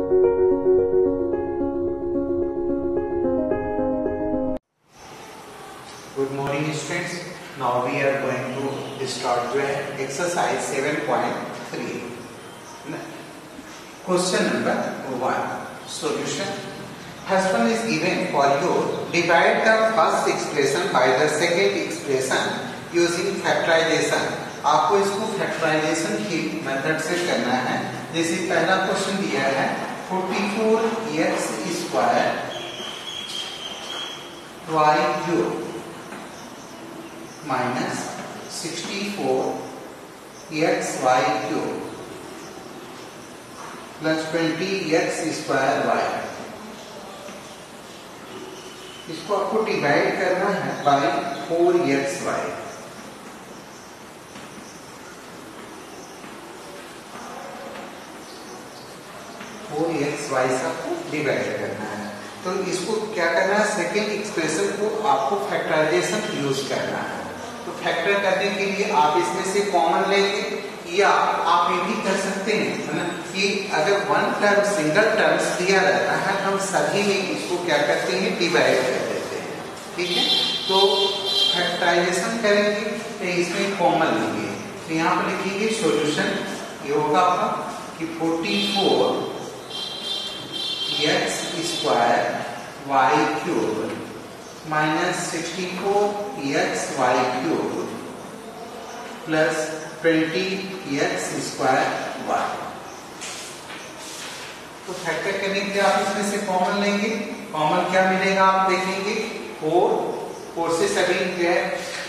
Good morning students, now we are going to start जो है exercise 7.3। Question number 1 solution. First one is given for you, divide the first expression by the second expression using factorisation. आपको इसको factorisation की method से करना है। जैसे पहला क्वेश्चन दिया है 44x square y cube minus 64xy cube plus 20x square y। इसको आपको डिवाइड करना है बाय 4xy। से आपको डिवाइड करना है। तो इसको क्या करना है, सेकेंड एक्सप्रेशन को आपको फैक्टराइजेशन यूज करना है। तो फैक्टर करने के लिए आप इसमें से कॉमन लेंगे, या आप ये भी कर सकते हैं है ना कि अगर वन टर्म सिंगल टर्म्स दिया रहता है हम सभी में इसको क्या करते हैं, डिवाइड कर देते हैं। ठीक है, तो फैक्टराइजेशन करेंगे तो इसमें कॉमन लेंगे। तो यहाँ पर लिखेंगे सॉल्यूशन, ये होगा आपका कि 44 x square y cube minus 64 xy cube plus 20 x square y। तो फैक्टर करने के लिए आप इसमें से कॉमन लेंगे। कॉमन क्या मिलेगा आप देखेंगे, 4 से सभी जो है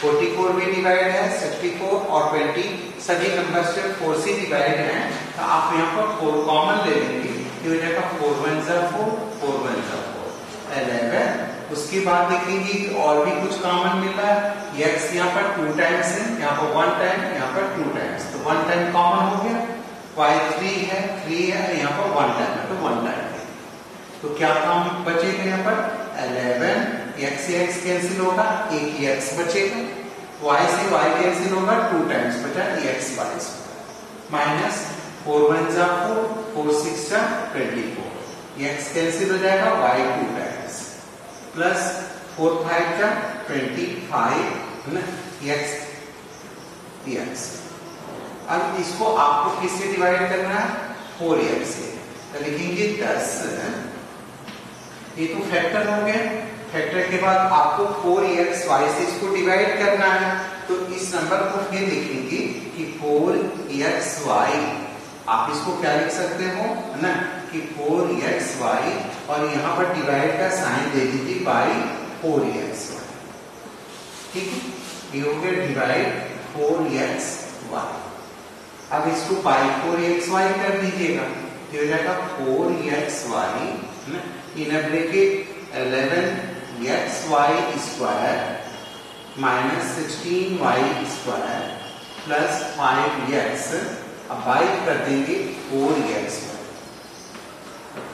44 भी डिवाइड है, 64 और 20 सभी नंबर से 4 से डिवाइड है। तो आप यहाँ पर 4 कॉमन ले लेंगे, 4 1 4 4 1 4 11। उसके बाद देखेंगे कि और भी कुछ कॉमन मिल रहा है। x यहाँ पर 2 टाइम्स है, यहाँ पर 1 टाइम, यहाँ पर 2 टाइम्स, तो 1 टाइम कॉमन हो गया। y 3 है, 3 है, यहाँ पर 1 टाइम है, तो 1 टाइम है। तो क्या काम बचेगा यहाँ पर 11, x से x कैंसिल होगा, एक ही x बचेगा, y से y कैंसिल होगा, 2 टाइम्स बचा x y minus 4 1 4 4 6 24, x cancel हो जाएगा, y 2 टाइम्स प्लस 4 5 25 x। अब इसको आपको किससे डिवाइड करना है, 4x से। तो लिखेंगे 10, ये तो फैक्टर हो गया। फैक्टर के बाद आपको 4xy से इसको डिवाइड करना है। तो इस नंबर को फिर लिखेंगे कि 4xy। आप इसको क्या लिख सकते हो है ना कि 4xy और यहाँ पर डिवाइड का साइन दे दीजिए बाई 4xy। ठीक है, ये हो गया डिवाइड 4xy। अब इसको बाई 4xy कर दीजिएगा, ये हो जाएगा 4xy in bracket 11xy square minus 16y square plus 5x। अब बाई कर देंगे 4xy।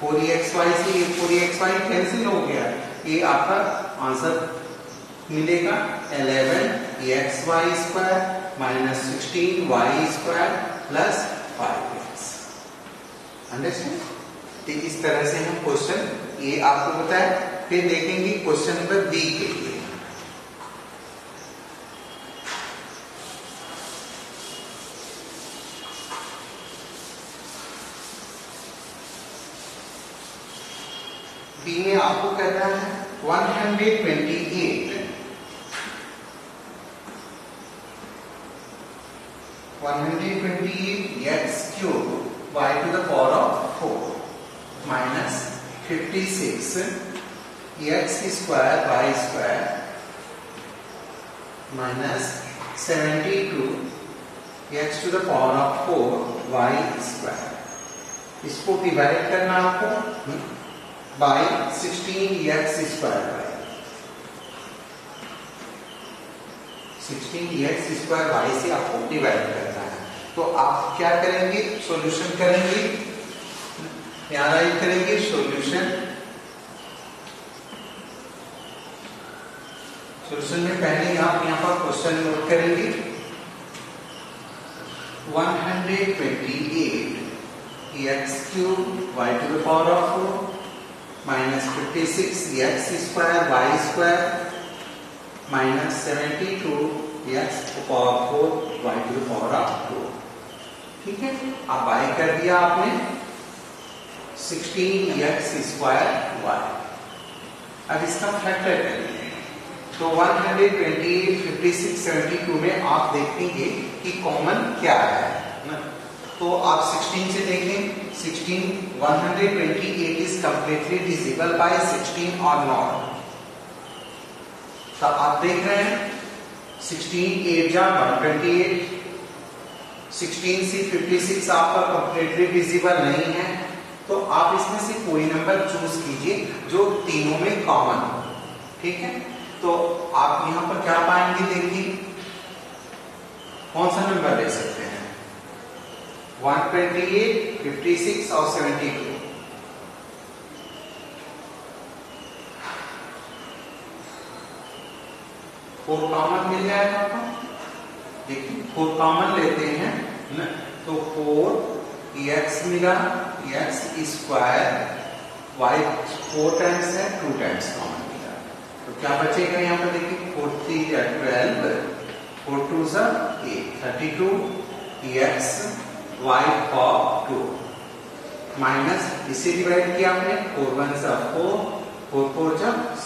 4xy से ये 4xy कैंसिल हो गया, ये आपका आंसर मिलेगा 11xy square minus 16y square plus 5x। Understand? तो इस तरह से हम क्वेश्चन ये आपको बताया। फिर देखेंगे क्वेश्चन नंबर बी के लिए। बी में आपको करना है 128 x cube y to the power of 4 minus 56 x square y square minus 72 x to the power of 4 y square. इसको डिवाइड करना आपको by 16x square y। 16x square y से आपको डिवाइड करना है। तो आप क्या करेंगे, सॉल्यूशन करेंगे, यहाँ राइट करेंगे सॉल्यूशन। सॉल्यूशन में पहले आप यहाँ पर क्वेश्चन नोट करेंगे 128 x cube y to the power of 4 minus 56 x square y square minus 72 x power 4 y to the power of 2। ठीक है, अब वाई कर दिया आपने 16 एक्स स्क्वायर वाई। अब इसका फैक्टर करेंगे तो 128, 56, 72 में आप देखेंगे कि कॉमन क्या है ना। तो आप 16 से देखें, 16 128 इज कंप्लीटली डिविजिबल बाय 16 और नॉट। तो आप देख रहे हैं 16 8 जा 128, 16 से 56 आपका कंप्लीटली डिविजिबल नहीं है, तो आप इसमें से कोई नंबर चूज कीजिए जो तीनों में कॉमन हो। ठीक है, तो आप यहां पर क्या पाएंगे, देखिए कौन सा नंबर ले सकते हैं, 128, 56 और 72। 4 कॉमन मिल जाएगा आपको। देखिए 4 कॉमन लेते हैं ना, तो 4 एक्स मिला, एक्स स्क्वायर वाई 4 टाइम्स है, 2 टाइम्स कॉमन मिला, तो क्या बचेगा यहाँ पर देखिए 4 3 12, 4 2 8, 32 एक्स वाई पावर 2 माइनस इसे डिवाइड किया आपने 4 1 4, 4 4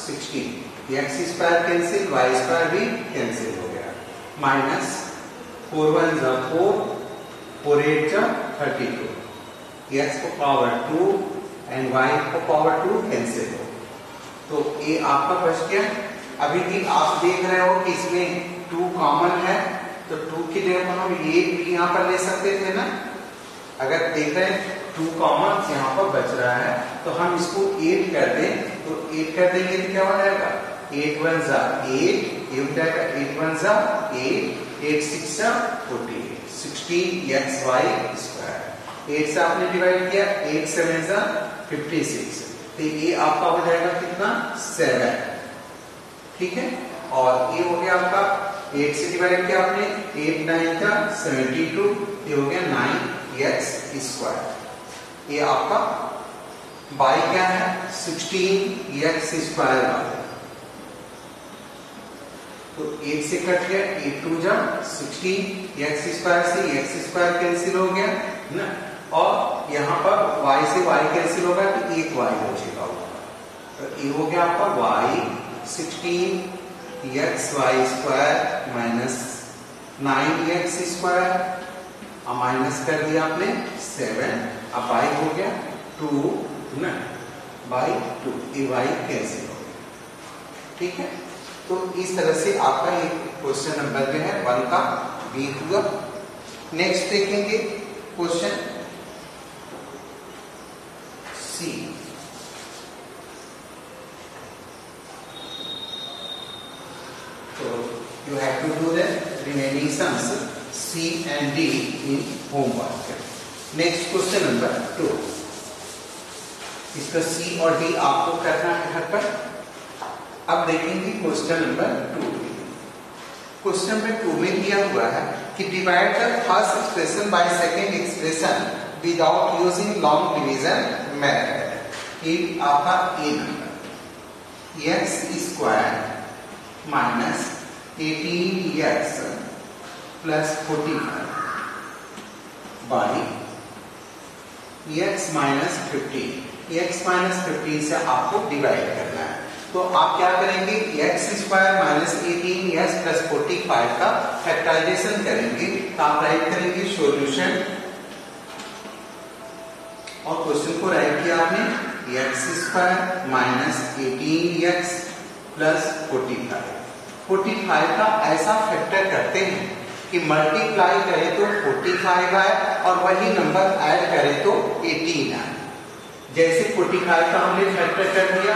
16, x square cancel, y square भी कैंसिल हो गया, माइनस 4 1 4, 4 8 32, एक्स को पावर 2 एंड वाई को पावर 2 कैंसिल हो, तो ये आपका बच गया। अभी भी आप देख रहे हो कि इसमें 2 कॉमन है, तो 2 की जगह हम ये भी यहाँ पर ले सकते थे ना। अगर देख रहे हैं 2 कॉमन यहाँ पर बच रहा है, तो हम इसको 8 कर दें, तो 8 कर देंगे तो क्या हो जाएगा, 8 1 8, ये हो जाएगा 8 1 8, 8 6 48, 16 एक्स वाई स्क्वायर। 8 से आपने डिवाइड किया, 8 7 56, तो ये आपका हो जाएगा कितना 7। ठीक है, और ये हो गया आपका 8 से डिवाइड किया आपने, 8 9 72, ये हो गया 9 एक्स स्क्वायर। ये आपका बाई क्या है 16 एक्स स्क्वायर वाला, तो 8 से कट गया, 8 2 16, एक्स स्क्वायर से एक्स स्क्वायर कैंसिल हो गया ना, और यहाँ पर y से y कैंसिल होगा तो एक y बचेगा, तो ये हो गया आपका y 16 x y square minus 9 x square, अब माइनस कर दिया आपने 7, अब y हो गया 2 ना बाई 2, ये y कैंसिल हो गया। ठीक है, तो इस तरह से आपका ये क्वेश्चन नंबर जो है 1 का बी हुआ। नेक्स्ट देखेंगे क्वेश्चन सी। तो you have to do the remaining sums C and D in homework. Next question number 2, इसका C और D आपको करना है घर पर। अब देखेंगे क्वेश्चन नंबर 2। क्वेश्चन नंबर 2 में दिया हुआ है कि divide the first expression by second expression without using long division method. ये आपका A number X square minus 18x plus 45 by x minus 15, x minus 15 से आपको डिवाइड करना है। तो आप क्या करेंगे, x square minus 18x plus 45 का फैक्टराइजेशन करेंगे, तो आप राइट करेंगे सॉल्यूशन, और क्वेश्चन को राइट किया आपने x square minus 18x plus 45 का ऐसा फैक्टर करते हैं कि मल्टीप्लाई करें तो 45 आए और वही नंबर ऐड करें तो 18 आए। जैसे 45 का हमने फैक्टर कर दिया,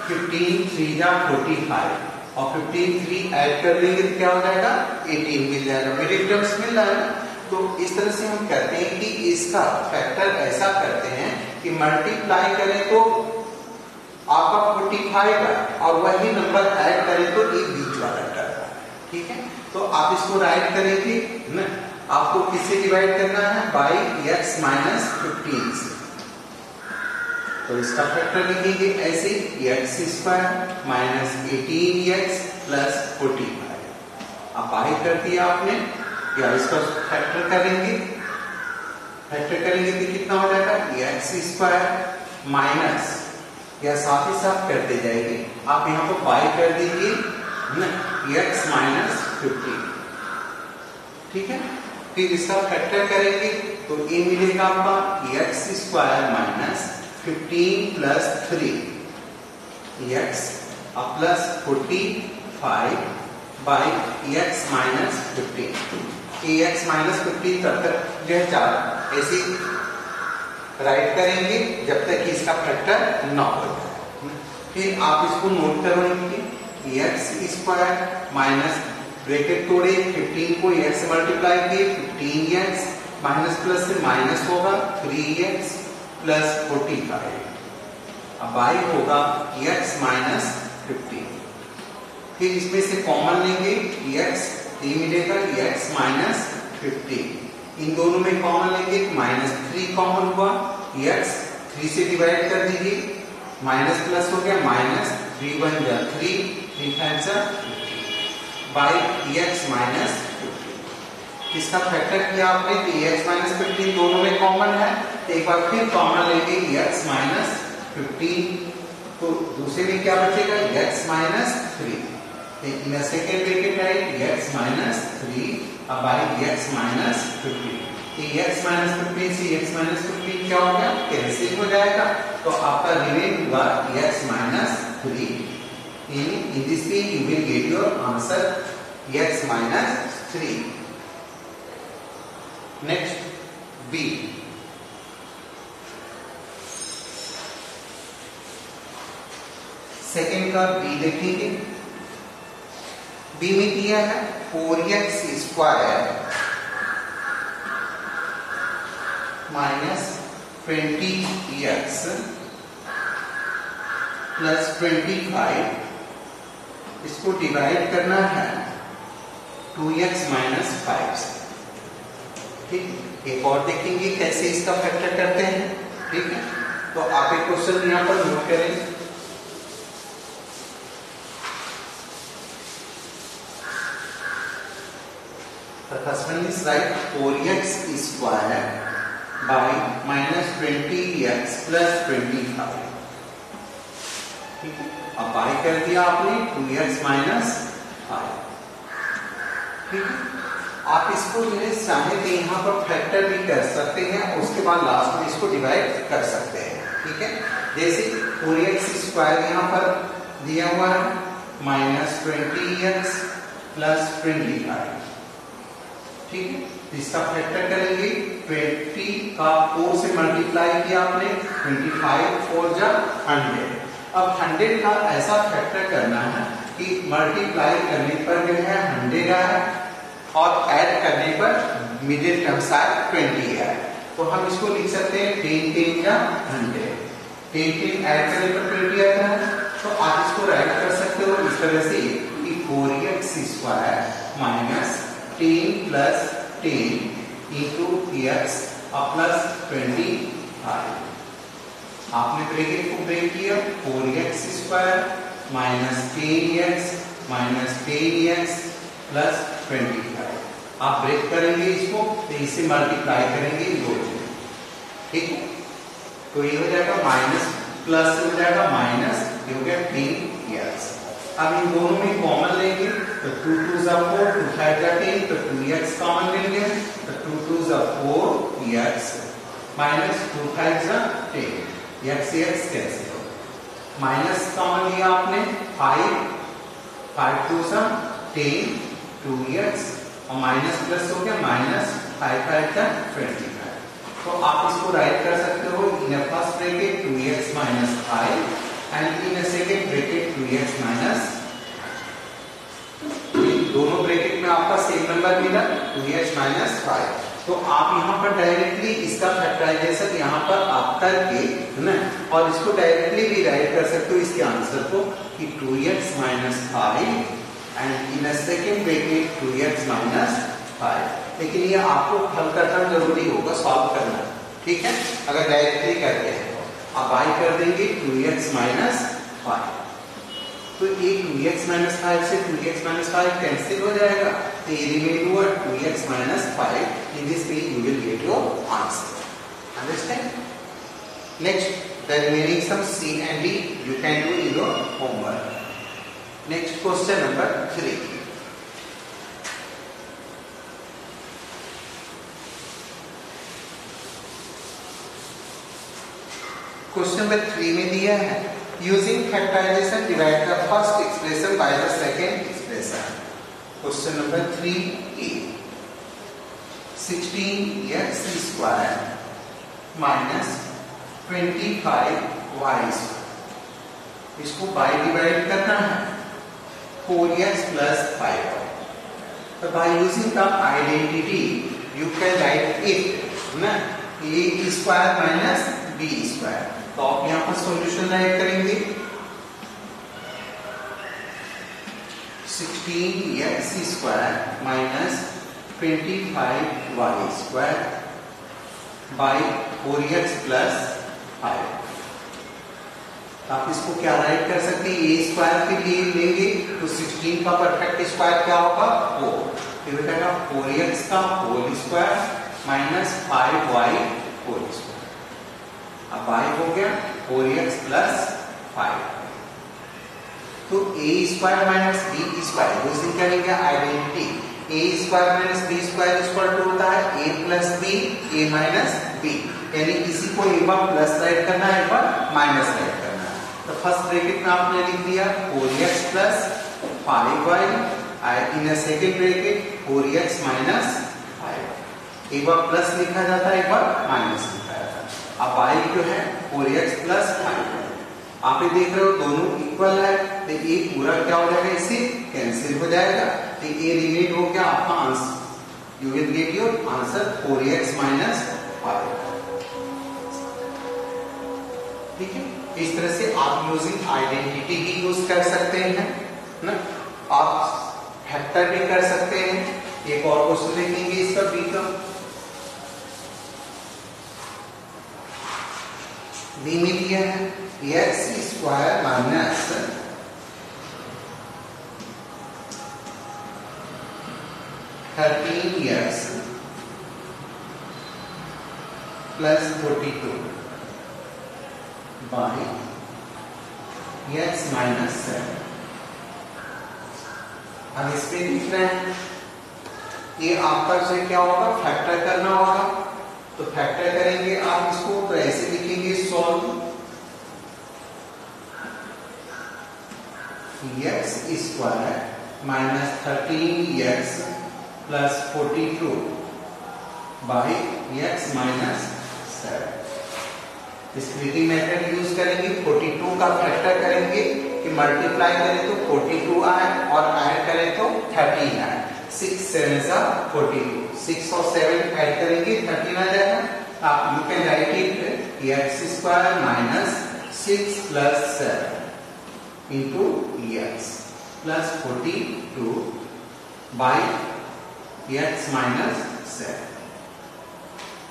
15 3 45 और 15 3 ऐड कर लेंगे तो क्या हो जाएगा 18 मिल जाएगा, मेरे टर्म्स मिल रहा है ना। तो इस तरह से हम कहते हैं कि इसका फैक्टर ऐसा करते हैं कि मल्टीप्लाई करें तो आपका 45 है और वही नंबर ऐड करें तो ये बीच वाला टर्म है। ठीक है, तो आप इसको राइट करेंगे न, आपको किससे डिवाइड करना है? बाई x माइनस 15 से। तो इसका फैक्टर लिखेंगे ऐसे x square minus 18x plus 45। अब बाई कर दिया आपने, या इसका फैक्टर करेंगे, फैक्टर करेंगे तो कितना हो जाएगा? x स्क्वायर माइनस, या साथ ही साथ करते जाएंगे, आप यहाँ पर बाई कर दीजिए ना, x माइनस 15। ठीक है, फिर इसका फैक्टर करेंगे तो ये मिलेगा आपका x square minus 15 plus 3 x plus 45 by x minus 15। x minus 15 तब तक जो है 4 ऐसे राइट करेंगे जब तक कि इसका फैक्टर ना हो जाए। फिर आप इसको नोट करेंगे, x स्क्वायर माइनस ब्रैकेट तोड़े 15 को x से मल्टीप्लाई किए 15x माइनस प्लस से माइनस होगा 3x प्लस 45। अब बाई होगा x माइनस 15। फिर इसमें से कॉमन लेंगे x, ये मिलेगा x माइनस 15। इन दोनों में कॉमन लेंगे माइनस 3 कॉमन हुआ, x 3 से डिवाइड कर दीजिए, माइनस प्लस हो गया माइनस 3 1 जा 3 3 5 जा बाई x माइनस 15। इसका फैक्टर किया आपने तो x माइनस 15 दोनों में कॉमन है, तो एक बार फिर कॉमन लेंगे x माइनस 15, तो दूसरे में क्या बचेगा? x minus 3। In second bracket right x minus 3 by x minus 15। x minus 15 से x माइनस 15 क्या हो गया? कैंसिल हो जाएगा, तो आपका रिमेन हुआ x minus 3। In this way you will get your answer x minus 3. Next B. Second का B देखेंगे। B में दिया है 4x square minus 20x plus 25। इसको डिवाइड करना है 2x माइनस 5 से। ठीक, एक और देखेंगे कैसे इसका फैक्टर करते हैं। ठीक है, तो आप एक क्वेश्चन यहां पर नोट करें। The first one is right 4x square by minus 20x plus 25। ठीक है, अब बाई कर दिया आपने 2x माइनस 5। ठीक है, आप इसको जो है चाहे तो यहाँ पर फैक्टर भी कर सकते हैं, उसके बाद लास्ट में इसको डिवाइड कर सकते हैं। ठीक है, जैसे 4x स्क्वायर यहाँ पर दिया हुआ है माइनस 20x प्लस 25। ठीक है, इसका फैक्टर करेंगे 20 का 4 से मल्टीप्लाई किया आपने 25 4 जा 100। अब 100 का ऐसा फैक्टर करना है कि मल्टीप्लाई करने पर जो है 100 आए और ऐड करने पर मिडिल टर्म साइड 20 आए, तो हम इसको लिख सकते हैं 10 10 या 100। 10 10 ऐड करने पर 20 आता है, तो आप इसको राइट कर सकते हो इस तरह से कि 4x square minus 10 plus 10 into x plus 25। आपने ब्रैकेट को ब्रेक किया 4x square minus 10x minus 10x plus 25। आप ब्रेक करेंगे इसको तो इसे मल्टीप्लाई करेंगे दो। ठीक है, तो ये हो जाएगा माइनस प्लस हो जाएगा माइनस, ये हो गया 10x। अब इन दोनों में कॉमन लेंगे तो 2 2 जा 4 2 5 जा 10, तो 2x कॉमन लेंगे तो 2 2 जा 4x माइनस 2 5 जा 10, x कैंसिल हो। माइनस कॉमन लिया आपने 5 5 2 जा 10 2x और माइनस प्लस हो गया माइनस 5 5 जा 25। तो आप इसको राइट कर सकते हो in first bracket 2x minus 5 and in second bracket 2x minus, दोनों ब्रैकेट में आपका सेम नंबर मिला 2x माइनस 5। तो आप यहाँ पर डायरेक्टली इसका फैक्टराइजेशन यहाँ पर आप करके ना और इसको डायरेक्टली भी राइट कर सकते हो इसके आंसर को कि 2x minus 5 and in second bracket 2x minus 5। लेकिन ये आपको हल करना जरूरी होगा, सॉल्व करना, ठीक है। अगर डायरेक्टली करते हैं आप बाई कर देंगे 2x माइनस 5, तो ये 2x माइनस 5 से 2x माइनस 5 कैंसिल हो जाएगा, तो ये रिमेन हुआ 2x minus 5. In this way you will get your answer. Understand? Next, the remaining sum C and D you can do in your homework. Next, question number 3. Question number 3 में दिया है using factorisation divide the first expression by the second expression. Question number 3 a 16x square minus 25y, इसको by divide करना है 4x plus 5y. तो by using the identity you can write it ना a square minus b square. तो आप यहां पर solution right करेंगे 16x square minus 25y square by 4x plus 5. आप इसको क्या राइट कर सकते हैं, a स्क्वायर के लिए लेंगे तो 16 का परफेक्ट स्क्वायर क्या होगा 4, फिर बेटा 4x का whole square minus 5y whole square. अब बाई हो गया 4x प्लस 5. तो a square minus b square दूसरी क्या लेंगे identity, a square minus b square equal to होता है a plus b, a minus b. यानी इसी को एक बार प्लस राइट करना है, एक बार माइनस राइट करना है. तो फर्स्ट ब्रैकेट में आपने लिख दिया 4x plus 5y, in second bracket 4x minus 5. एक बार प्लस लिखा जाता है, एक बार माइनस लिखा जाता है. अब y जो है 4x प्लस 5. आप ये देख रहे हो दोनों इक्वल है, तो ये पूरा क्या हो जाएगा, इससे कैंसिल हो जाएगा. तो ये रिमेन हो गया आपका answer, you will get your answer 4x minus 5. ठीक है, इस तरह से आप यूजिंग आइडेंटिटी भी यूज कर सकते हैं ना, आप फैक्टर भी कर सकते हैं. एक और क्वेश्चन देखेंगे इसका बी का. बी में दिया है x square minus 13x plus 42 by x minus 7. अब इस पे लिख रहे हैं, ये आपका से क्या होगा फैक्टर करना होगा. तो फैक्टर करेंगे आप इसको, तो ऐसे लिखेंगे solve x square minus 13x plus 42 by x minus 7. Splitting method use करेंगे, 42 का फैक्टर करेंगे कि मल्टीप्लाई करें तो 42 आए और ऐड करें तो 13 आए. 6 7 जा 42, 6 और 7 ऐड करेंगे 13 आ जाएगा. आप you can write it x square minus 6 plus 7 into x plus 42 by x minus 7.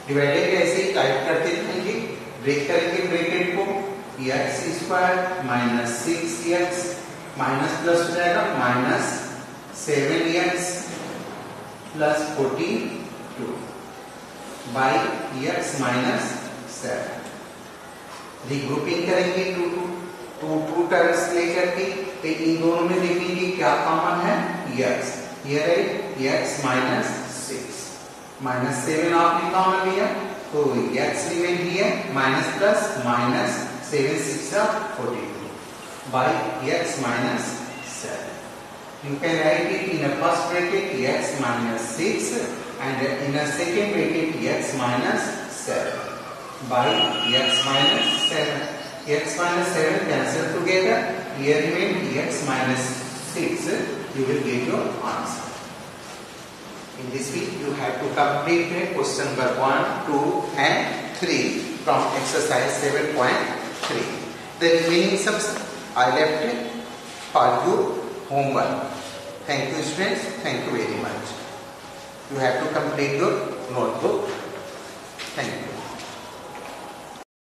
Divided कैसे टाइप करते रहेंगे, ब्रेक करेंगे ब्रैकेट को, x square minus 6x minus plus हो जाएगा minus 7x plus 42 by x minus 7. Regrouping करेंगे to terms लेकर के, तो इन दोनों में देखेंगे क्या कॉमन है x. ये रहे x माइनस 6 माइनस 7 आपने कॉमन लिया तो x रिमेन है minus plus minus 7 6 42 by x minus 7. You can write it in a first bracket x minus 6 and in a second bracket x minus 7 by x minus 7. X minus 7 cancel together. Here remain x minus 6. You will get your answer. In this way, you have to complete question number 1, 2, and 3 from exercise 7.3. The remaining sums I left for you homework. Thank you students, thank you very much. You have to complete your notebook. Thank you.